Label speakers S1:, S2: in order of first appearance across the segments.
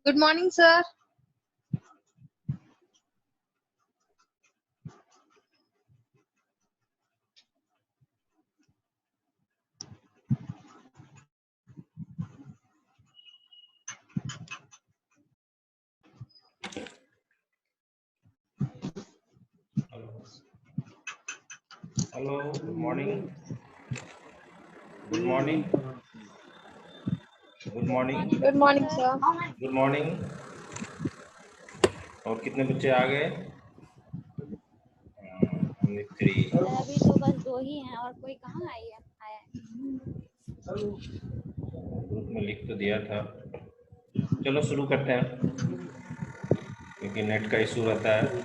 S1: Good morning, sir.
S2: Hello, good morning. Good morning. Good morning.
S1: Good morning, sir.
S2: Good morning. और कितने बच्चे आ गए? हमने 3।
S3: अभी तो बस 2 ही हैं और कोई कहाँ आया है।
S2: ग्रुप में लिख तो दिया था। चलो शुरू करते हैं क्योंकि नेट का इशू रहता है।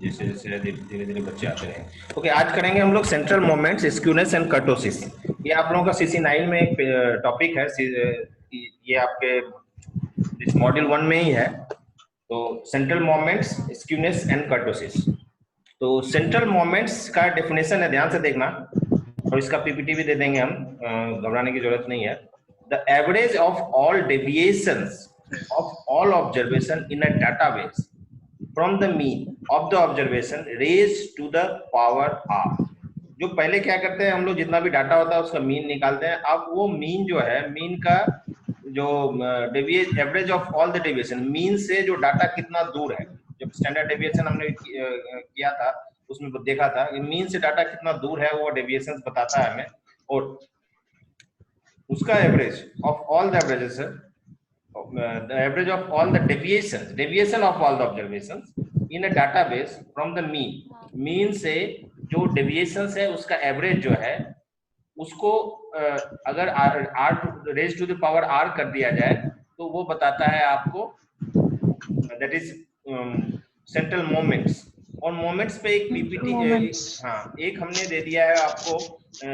S2: जैसे जैसे धीरे धीरे बच्चे आते हैं। ओके, आज करेंगे हम लोग central moments, skewness and kurtosis. ये आप लोगों का CC9 में एक टॉपिक है। ये आपके इस मॉड्यूल 1 में ही है। तो central moments, skewness and kurtosis. तो सेंट्रल मोमेंट्स का डेफिनेशन है, ध्यान से देखना, और इसका पीपीटी भी दे देंगे हम, घबराने की जरूरत नहीं है। The average of all deviations of all observation in a database from the mean of the observation raise to the power R. जो पहले क्या करते हैं हम लोग, जितना भी डाटा होता है उसका मीन निकालते हैं। अब वो मीन जो है, मीन का जो average of all the deviation, mean से जो डाटा कितना दूर है, जब स्टैंडर्ड डेविएशन हमने किया था उसमें देखा था कि मीन से डाटा कितना दूर है, वो डेविएशंस बताता है हमें। और उसका average of all the averages, the average of all the deviation of all the observations in a database from the mean से जो deviations है उसका average जो है उसको अगर r raised to the power r कर दिया जाए तो वो बताता है आपको that is सेंट्रल मोमेंट्स। और मोमेंट्स पे एक पीपीटी, हाँ एक हमने दे दिया है आपको,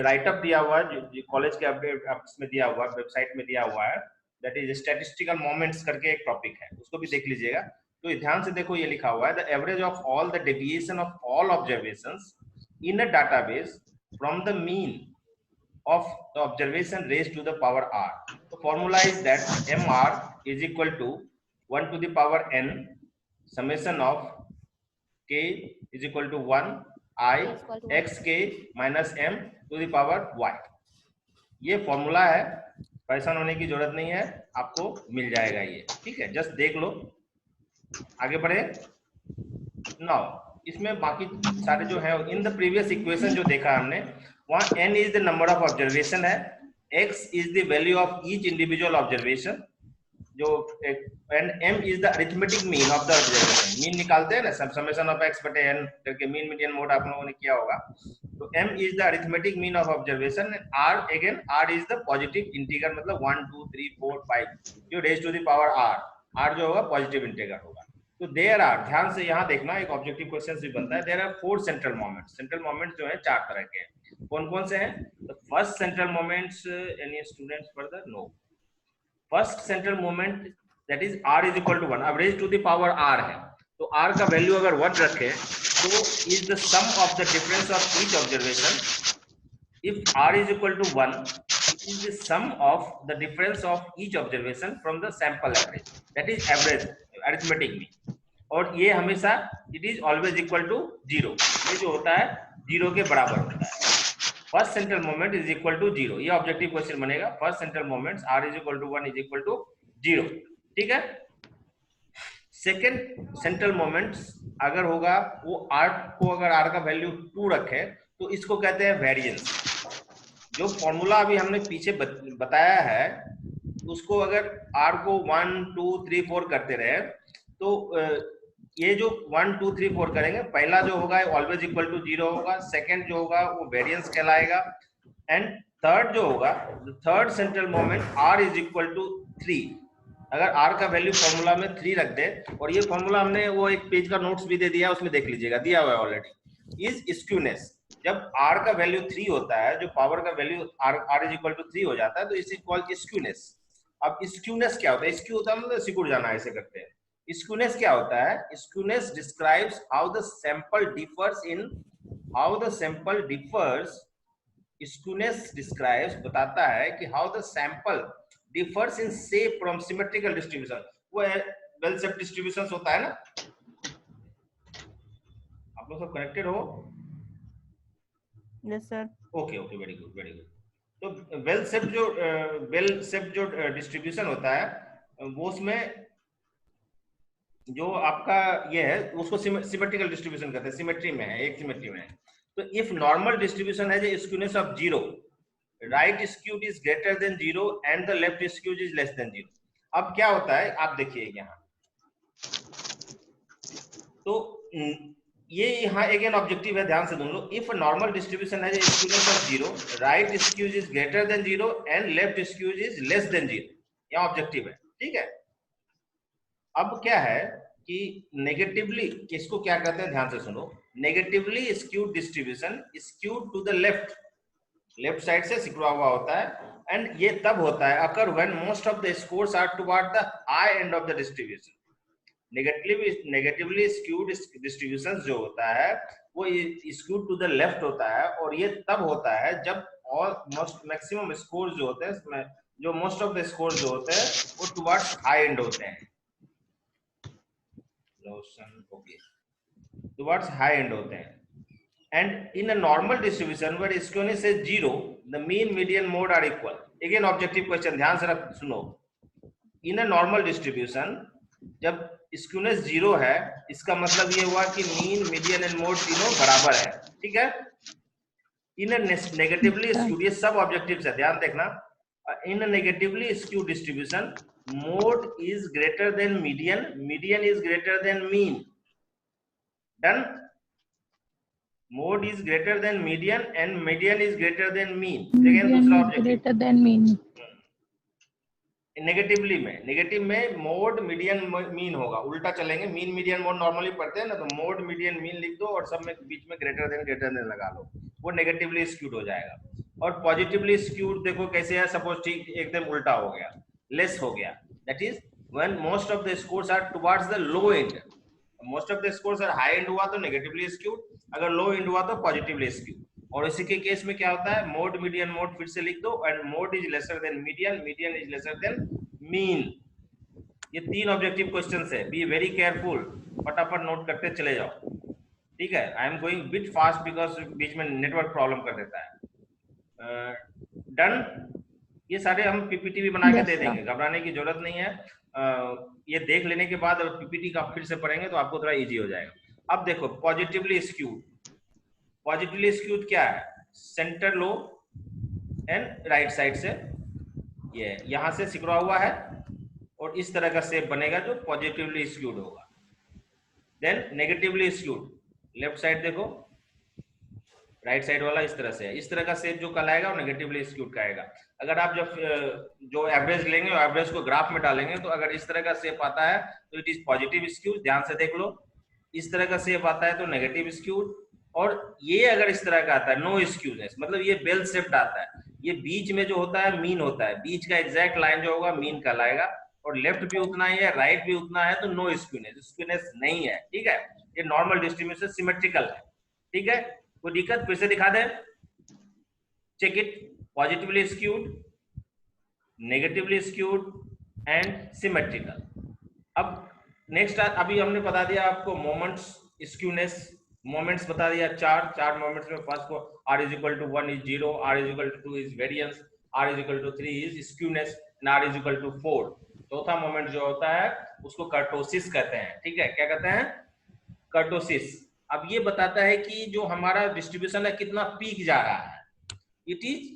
S2: राइट अप दिया हुआ है जो कॉलेज के अपडेट में दिया हुआ है, वेबसाइट में दिया हुआ है। दैट इज स्टैटिस्टिकल मोमेंट्स करके एक टॉपिक है, उसको भी देख लीजिएगा। तो ध्यान से देखो, ये लिखा हुआ है the average of all the deviation of all observations in a database from the mean of the observation raised to the power r. The formula is that mr is equal to 1 to the power n summation of k is equal to 1 I x k minus m to the power y. ये formula है, परेशान होने की जरूरत नहीं है, आपको मिल जाएगा ये, ठीक है। जस्ट देख लो, आगे बढ़े। नाउ इसमें बाकी सारे जो है, इन द प्रीवियस इक्वेशन जो देखा हमने, वहां n is the number of observation है, x is the value of each individual observation, जो and m is the arithmetic mean of the observation. Mean निकालते हैं ना, समेशन ऑफ x बटे n करके, मीन मीडियन मोड आप लोगों ने किया होगा। तो m is the arithmetic mean of observation, r again r is the positive integer, मतलब 1 2 3 4 5 जो raise to the power r जो होगा पॉजिटिव इंटीजर होगा। तो देयर आर, ध्यान से यहाँ देखना, एक ऑब्जेक्टिव क्वेश्चन भी बनता है। There are 4 central moments. Central moments जो है 4 तरह के हैं। कौन कौन से हैं? The first central moments, any students further? No. First central moment that is r is equal to 1। अब raise to the power r है, तो r का वैल्यू अगर 1 रखे तो is the sum of the difference of each observation. If r is equal to 1, it is the sum of the difference of each observation from the sample average, that is average, arithmetic mean। और ये हमेशा it is always equal to 0, ये जो होता है 0 के बराबर होता है। First central moment is equal to 0, ये ऑब्जेक्टिव क्वेश्चन बनेगा। First central moments r is equal to 1 is equal to 0, ठीक है। सेकेंड सेंट्रल मोमेंट्स अगर होगा, वो r को अगर r का वैल्यू 2 रखे तो इसको कहते हैं वेरिएंस। जो फॉर्मूला अभी हमने पीछे बताया है, उसको अगर r को 1 2 3 4 करते रहे तो ये जो 1 2 3 4 करेंगे, पहला जो होगा ऑलवेज इक्वल टू 0 होगा, सेकंड जो होगा वो वेरिएंस कहलाएगा, एंड थर्ड जो होगा, third central moment r is equal to 3। अगर r का वैल्यू फॉर्मूला में 3 रख दे, और ये फॉर्मूला हमने वो एक पेज का नोट्स भी दे दिया, उसमें देख लीजिएगा, दिया हुआ है ऑलरेडी। इज स्क्यूनेस, जब r का वैल्यू 3 होता है, जो पावर का value r is equal to 3 हो जाता है, तो इस इज कॉल्ड स्क्यूनेस। अब स्क्यूनेस क्या होता है? स्क्यू होता है मतलब सिकुड़ जाना, ऐसे करते हैं। स्क्यूनेस क्या होता है? Skewness describes how the sample differs in, how the sample differs, skewness describes बताता है कि how the sample differs in shape from symmetrical distribution. वो वेल शेप्ड डिस्ट्रीब्यूशन होता है ना, आप लोग सब कनेक्टेड हो?
S1: Yes sir.
S2: Okay okay, very good very good. तो वेल शेप्ड जो डिस्ट्रीब्यूशन होता है वो उसमें जो आपका ये है उसको सिमेट्रिकल डिस्ट्रीब्यूशन कहते हैं, सिमेट्री में है, एक सिमेट्री में है। तो इफ नॉर्मल डिस्ट्रीब्यूशन है जो skewness of zero, right skewed is greater than zero and the left skewed is less than zero. अब क्या होता है आप देखिए यहाँ, तो ये यहाँ अगेन ऑब्जेक्टिव है, ध्यान से सुन लो। इफ नॉर्मल डिस्ट्रीब्यूशन है skewness of zero, right skews is greater than zero and left skews is less than zero, यह ऑब्जेक्टिव है, ठीक है। अब क्या है कि नेगेटिवली, इसको क्या कहते हैं ध्यान से सुनो, negatively skewed distribution skewed to the left, left side से सिकुड़ा हुआ होता है, एंड ये तब होता है occur when most of the scores are toward the high end of the distribution. Negatively skewed distribution जो होता है वो स्क्यूड टू द लेफ्ट होता है, और ये तब होता है जब ऑल मोस्ट मैक्सिमम स्कोर जो होते हैं, जो मोस्ट ऑफ द स्कोर जो होते हैं वो टुवर्ड्स हाई एंड होते हैं, टुवर्ड्स हाई एंड होते हैं। And in a normal distribution where skewness is zero, the mean, median, mode are equal. Again objective question, ध्यान से सुनो। In a normal distribution जब skewness जीरो है, इसका मतलब ये हुआ कि मीन, मीडियन एंड मोड तीनों बराबर है, ठीक है। In a negatively skewed, ये सब ऑब्जेक्टिव्स है, ध्यान देखना। In a negatively skewed distribution, mode is greater than median, median is greater than mean. Done? Mode is greater than median and median is greater than mean. Again दूसरा objective
S1: greater than mean.
S2: Negatively में, negative में mode, median, mean होगा, उल्टा चलेंगे। Mean, median, mode normally पढ़ते हैं ना, तो मोड, मीडियन, मीन लिख दो और सब में बीच में ग्रेटर देन लगा लो, वो नेगेटिवली स्क्यूड हो जाएगा। और पॉजिटिवली स्क्यूड देखो कैसे है, सपोज ठीक एकदम उल्टा हो गया, लेस हो गया, that is when most of the scores are towards the low end. Most of the scores अगर हाई एंड हुआ तो नेगेटिवली स्क्यूड, अगर लो एंड हुआ तो पॉजिटिवली स्क्यूड। और इसी के केस में क्या होता है, मोड, मीडियन, मोड फिर से लिख दो, and mode is lesser than median, median is lesser than mean. ये तीन ऑब्जेक्टिव क्वेश्चंस है, बी वेरी केयरफुल, फटाफट नोट करते चले जाओ, ठीक है। I am going bit fast because बीच में नेटवर्क प्रॉब्लम कर देता है। डन? ये सारे हम पीपीटी भी बना के दे देंगे, घबराने की जरूरत नहीं है। ये देख लेने के बाद अगर पीपीटी का फिर से पढ़ेंगे तो आपको थोड़ा इजी हो जाएगा। अब देखो पॉजिटिवली स्क्यूड, पॉजिटिवली स्क्यूड क्या है, centre low and right side से ये यहां से सिकुड़ा हुआ है और इस तरह का शेप बनेगा जो पॉजिटिवली स्क्यूड होगा। Then negatively skewed, left side देखो, राइट साइड वाला इस तरह से है, इस तरह का शेप जो कहलाएगा वो नेगेटिवली स्क्यूड का आएगा। अगर आप जब जो एवरेज लेंगे और एवरेज को ग्राफ में डालेंगे तो अगर इस तरह का शेप आता है तो इट इज पॉजिटिव स्क्यूड, ध्यान से देख लो। इस तरह का शेप आता है तो नेगेटिव स्क्यूड, और ये अगर इस तरह का आता है नो स्क्यूनेस, मतलब ये बेल शेप्ड आता है, ये बीच में जो होता है मीन होता है, बीच का एग्जैक्ट लाइन जो होगा मीन कहलाएगा, और लेफ्ट भी उतना ही है, राइट भी उतना है, तो नो स्क्यूनेस, स्क्यूनेस नहीं है, ठीक है। ये नॉर्मल डिस्ट्रीब्यूशन सिमेट्रिकल है, ठीक है। कोई दिक्कत? फिर से दिखा दे, check it, positively skewed, negatively skewed and symmetrical. अब नेक्स्ट, अभी हमने बता दिया आपको मोमेंट्स, स्क्यूनेस मोमेंट्स बता दिया, चार मोमेंट्स में फर्स्ट को r is equal to 1 is 0, r is equal to 2 is variance, r is equal to 3 is skewness and r is equal to 4। चौथा मोमेंट जो होता है उसको कर्टोसिस कहते हैं, ठीक है। क्या कहते हैं? कर्टोसिस। अब ये बताता है कि जो हमारा डिस्ट्रीब्यूशन है कितना पीक जा रहा है, it is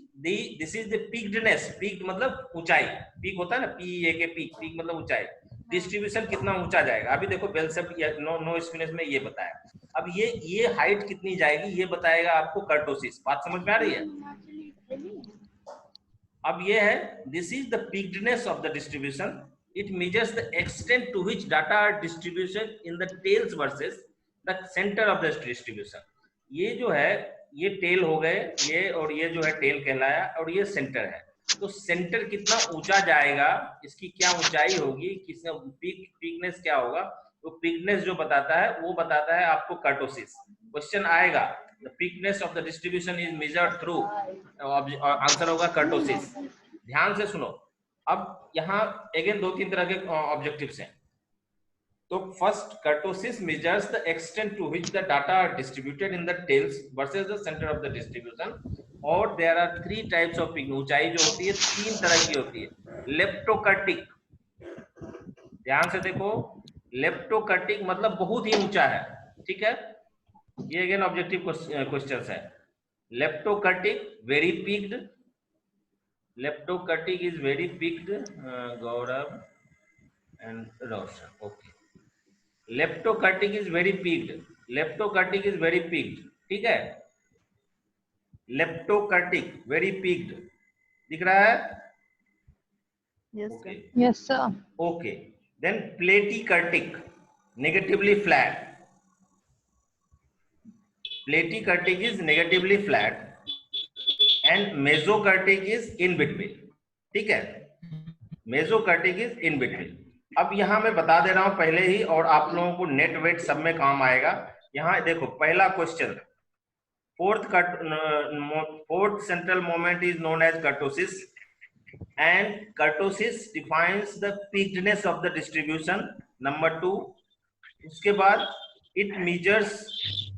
S2: this is the peakedness, peak मतलब ऊंचाई, पीक होता है ना, पीक मतलब ऊंचाई, डिस्ट्रीब्यूशन कितना ऊंचा जाएगा। अभी देखो बेल शेप नो स्क्यूनेस में ये बताया, अब ये हाइट कितनी जाएगी ये बताएगा आपको कर्टोसिस। बात समझ में आ रही है? अब ये है, this is the peakedness of the distribution, it measures the extent to which data are distribution in the tails versus the centre of the distribution. ये जो है ये टेल हो गए ये, और ये जो है टेल कहलाया, और ये सेंटर है। तो सेंटर कितना ऊंचा जाएगा, इसकी क्या ऊंचाई होगी, किसने पीकनेस क्या होगा, तो पीकनेस जो बताता है वो बताता है आपको कर्टोसिस। क्वेश्चन आएगा, the peakness of the distribution is measured through, answer होगा कर्टोसिस। ध्यान से सुनो, अब यहाँ अगेन 2-3 तरह के ऑब्जेक्टिव्स हैं। तो first, kurtosis measures the extent to which the data are distributed in the tails versus the centre of the distribution, और there are 3 types of peak. ऊंचाई जो होती है 3 तरह की होती है। लेप्टोकर्टिक, ध्यान से देखो, लेप्टोकर्टिक मतलब बहुत ही ऊंचा है, ठीक है। ये अगेन ऑब्जेक्टिव क्वेश्चंस है। Leptokurtic very peaked, leptokurtic is very peaked, Gaurav and Roshan, okay. Leptokurtic is very peaked, leptokurtic is very peaked, ठीक है। लेप्टोकर्टिक वेरी पिग्ड दिख रहा है?
S1: Yes,
S2: okay
S1: sir.
S4: Yes, sir.
S2: Okay. Then platykurtic negatively flat, platykurtic is negatively flat, and mesokurtic is in between, ठीक है। Mesokurtic is in between. अब यहां मैं बता दे रहा हूं पहले ही, और आप लोगों को नेट वेट सब में काम आएगा। यहां देखो पहला question, fourth central moment is known as kurtosis, and kurtosis defines the peakedness of the distribution. Number 2, उसके बाद it measures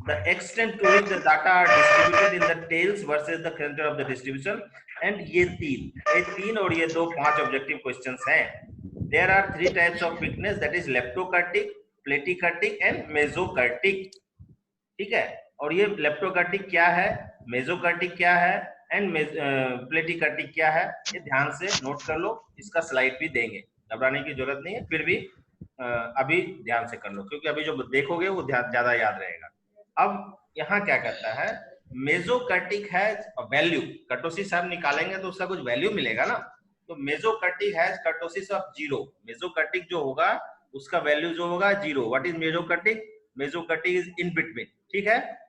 S2: the extent to which the data are distributed in the tails versus the center of the distribution, and ये तीन और ये 2 5 objective questions हैं। There are 3 types of thickness, that is leptokurtic, platykurtic and mesokurtic, ठीक है। और ये leptokurtic क्या है, मेसोकर्टिक क्या है, एंड प्लेटिकर्टिक क्या है, ये ध्यान से नोट कर लो। इसका स्लाइड भी देंगे, घबराने की जरूरत नहीं है, फिर भी अभी ध्यान से कर लो, क्योंकि अभी जो देखोगे वो ज्यादा याद रहेगा। अब यहाँ क्या कहता है, मेसोकर्टिक है वैल्यू, कर्टोसिस आप निकालेंगे तो उसका कुछ वैल्यू मिलेगा ना, तो मेसोकर्टिक है कर्टोसिस ऑफ 0। मेसोकर्टिक जो होगा उसका वैल्यू जो होगा 0। What is mesokurtic? Mesokurtic is in between, ठीक है।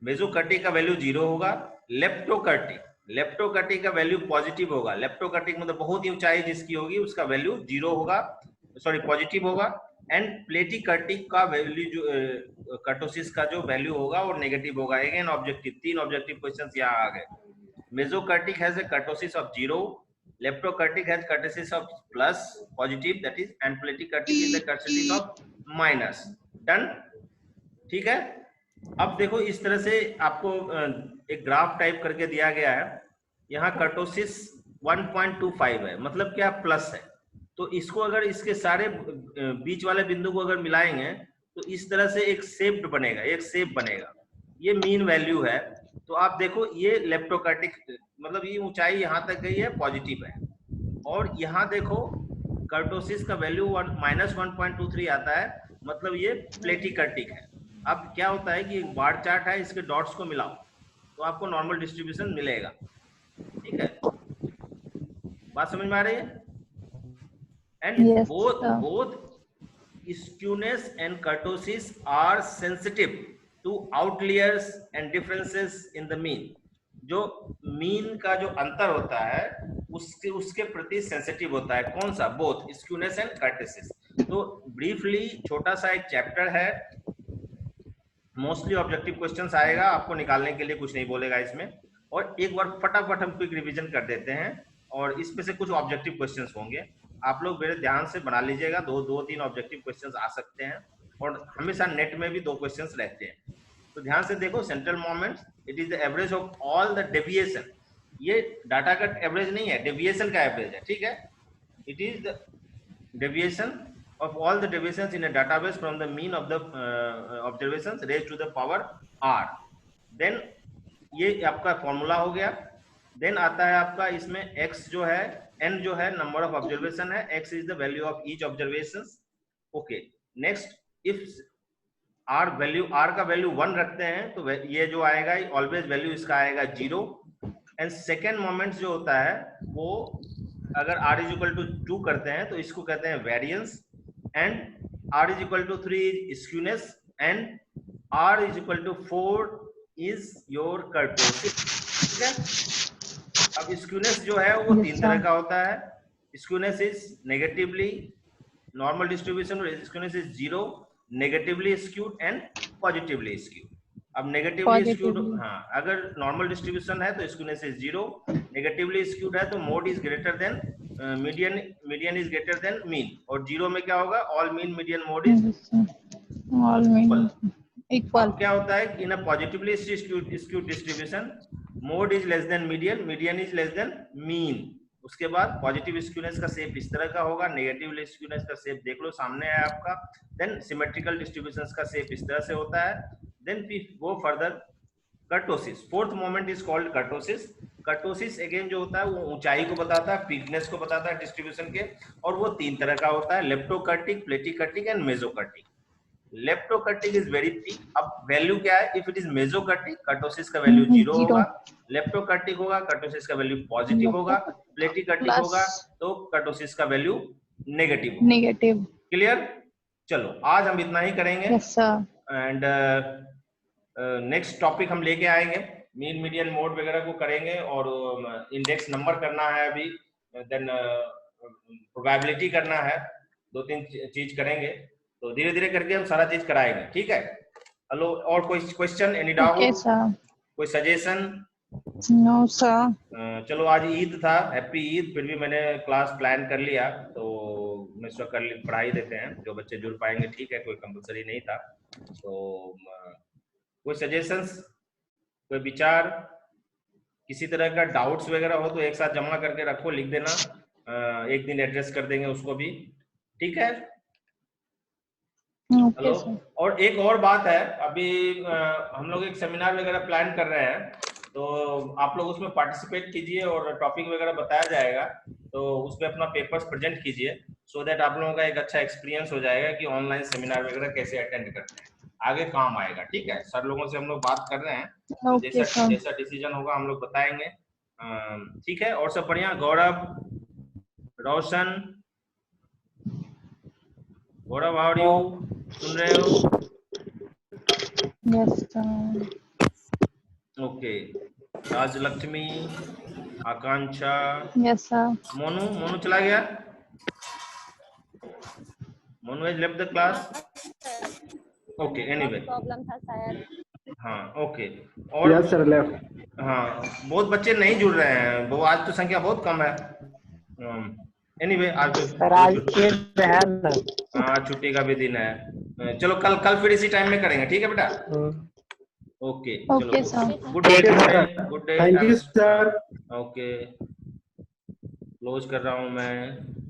S2: मेसोकर्टिक का वैल्यू 0 होगा। लेप्टोकर्टिक, लेप्टोकर्टिक का वैल्यू पॉजिटिव होगा। लेप्टोकर्टिक मतलब बहुत ही ऊंचाई जिसकी होगी उसका वैल्यू 0 होगा, सॉरी पॉजिटिव होगा। एंड प्लेटिकर्टिक का वैल्यू जो कर्टोसिस का जो वैल्यू होगा वो नेगेटिव होगा। अगेन ऑब्जेक्टिव, 3 ऑब्जेक्टिव क्वेश्चंस यहाँ आ गए। Mesokurtic has a kurtosis of 0, leptokurtic has kurtosis of plus positive, that is, and platykurtic is the kurtosis of minus. Done, ठीक है। अब देखो इस तरह से आपको एक ग्राफ टाइप करके दिया गया है। यहाँ कर्टोसिस 1.25 है, मतलब क्या, प्लस है। तो इसको अगर इसके सारे बीच वाले बिंदु को अगर मिलाएंगे तो इस तरह से एक शेप बनेगा, एक शेप बनेगा। ये मीन वैल्यू है। तो आप देखो ये लेप्टोकर्टिक, मतलब ये ऊंचाई यहाँ तक गई है, पॉजिटिव है। और यहाँ देखो कर्टोसिस का वैल्यू -1.23 आता है, मतलब ये प्लेटिकर्टिक है। अब क्या होता है कि एक बार चार्ट है, इसके डॉट्स को मिलाओ तो आपको नॉर्मल डिस्ट्रीब्यूशन मिलेगा, ठीक है। बात समझ में आ रही है? And
S4: Yes,
S2: both skewness and kurtosis are sensitive to outliers and differences in the mean। जो मीन का जो अंतर होता है उसके प्रति सेंसिटिव होता है। कौन सा? Both skewness and kurtosis. तो ब्रीफली छोटा सा एक चैप्टर है, मोस्टली ऑब्जेक्टिव क्वेश्चंस आएगा, आपको निकालने के लिए कुछ नहीं बोलेगा इसमें। और एक बार फटाफट हम क्विक रिवीजन कर देते हैं, और इसमें से कुछ ऑब्जेक्टिव क्वेश्चंस होंगे, आप लोग मेरे ध्यान से बना लीजिएगा। 2-3 ऑब्जेक्टिव क्वेश्चंस आ सकते हैं, और हमेशा नेट में भी 2 क्वेश्चंस रहते हैं। तो ध्यान से देखो, central moment it is the average of all the deviation. ये डाटा का एवरेज नहीं है, डेविएशन का एवरेज है, ठीक है। It is the deviation of all the deviations in a database from the mean of the observations raised to the power r। then ये आपका फॉर्मूला हो गया। देन आता है आपका इसमें x जो है, n जो है नंबर ऑफ ऑब्जर्वेशन है, x is the value of each observation. Okay, next if r value, r का वैल्यू 1 रखते हैं तो ये जो आएगा ऑलवेज वैल्यू इसका आएगा 0। एंड सेकेंड मोमेंट जो होता है वो अगर r इज इक्वल टू 2 करते हैं तो इसको कहते हैं variance, and r is equal to 3 is skewness, and r is equal to 4 is your kurtosis, ठीक है। अब स्क्यूनेस जो है वो 3 तरह का होता है। Skewness is negatively normal distribution, skewness is 0, negatively skewed and positively skewed. अब नेगेटिवली
S1: Positively.
S2: स्क्यूड, हाँ, अगर नॉर्मल डिस्ट्रीब्यूशन है तो स्क्यूनेस इज 0, नेगेटिवली स्क्यूड है तो mode is greater then median, median is greater then mean, और 0 में क्या होगा, all mean median mode is
S1: Yes, sir. All mean equal.
S2: अब क्या होता है कि in a positively skewed distribution mode is less than median, median is less than mean. उसके बाद पॉजिटिव स्क्यूनेस का शेप इस तरह का होगा, नेगेटिव स्क्यूनेस का शेप देख लो सामने है आपका, देन सिमेट्रिकल डिस्ट्रीब्यूशंस का शेप इस तरह से होता है। Then we go further, kurtosis, fourth moment is called kurtosis. Kurtosis again जो होता है वो ऊंचाई को बताता है, पीकनेस को बताता है डिस्ट्रीब्यूशन के, और वो 3 तरह का होता है, leptokurtic, platykurtic and mesokurtic. Leptokurtic is very peak. अब वैल्यू क्या है, if it is mesokurtic kurtosis का वैल्यू 0 होगा, लेप्टोकर्टिक होगा कर्टोसिस का वैल्यू पॉजिटिव होगा, प्लेटिकर्टिक होगा तो कर्टोसिस का वैल्यू नेगेटिव होगा।
S1: Negative.
S2: क्लियर? चलो आज हम इतना ही करेंगे
S1: Yes, sir.
S2: And next topic हम लेके आएंगे, मीन मीडियन मोड वगैरह को करेंगे, और इंडेक्स नंबर करना है अभी, देन प्रोबेबिलिटी करना है, 2-3 चीज करेंगे, तो धीरे धीरे करके हम सारा चीज कराएंगे, ठीक है? हेलो, और कोई question, any doubt,
S1: Okay, sir.
S2: कोई सजेशन?
S1: No, sir.
S2: चलो आज ईद था, हैप्पी ईद, फिर भी मैंने क्लास प्लान कर लिया, तो मैं इसको कर पढ़ाई देते हैं, जो बच्चे जुड़ पाएंगे ठीक है, कोई कंपलसरी नहीं था। तो कोई सजेशंस, कोई विचार, किसी तरह का डाउट्स वगैरह हो तो एक साथ जमा करके रखो, लिख देना, एक दिन एड्रेस कर देंगे उसको भी, ठीक है?
S1: Okay,
S2: hello,
S1: sir.
S2: और एक और बात है, अभी हम लोग एक सेमिनार वगैरह प्लान कर रहे हैं, तो आप लोग उसमें पार्टिसिपेट कीजिए और टॉपिक वगैरह बताया जाएगा, तो उसमें अपना पेपर्स प्रेजेंट कीजिए, सो दैट आप लोगों का एक अच्छा एक्सपीरियंस हो जाएगा कि ऑनलाइन सेमिनार वगैरह कैसे अटेंड करते हैं, आगे काम आएगा, ठीक है? सर लोगों से हम लोग बात कर रहे हैं, तो
S1: Okay, sir.
S2: जैसा डिसीजन होगा हम लोग बताएंगे, ठीक है? और सब बढ़िया? गौरव, रोशन, गौरव, हाउ आर यू? सुन रहे हो?
S1: Yes, sir.
S2: ओके, राजलक्ष्मी, आकांक्षा,
S1: Yes, sir.
S2: मोनू, मोनू चला गया, Monu has left the class, okay, anyway,
S3: problem था शायद।
S2: हाँ, ओके, और
S4: यस सर लेफ्ट।
S2: हाँ, बहुत बच्चे नहीं जुड़ रहे हैं, वो आज तो संख्या बहुत कम है, एनीवे, आज तो
S4: सर आज ईद है ना।
S2: हाँ, छुट्टी का भी दिन है, चलो कल फिर इसी टाइम में करेंगे, ठीक है बेटा? ओके, चलो,
S1: Okay, sir.
S2: Good day,
S4: Okay, sir.
S2: Good day,
S4: thank you sir.
S2: Okay, close कर रहा हूँ मैं।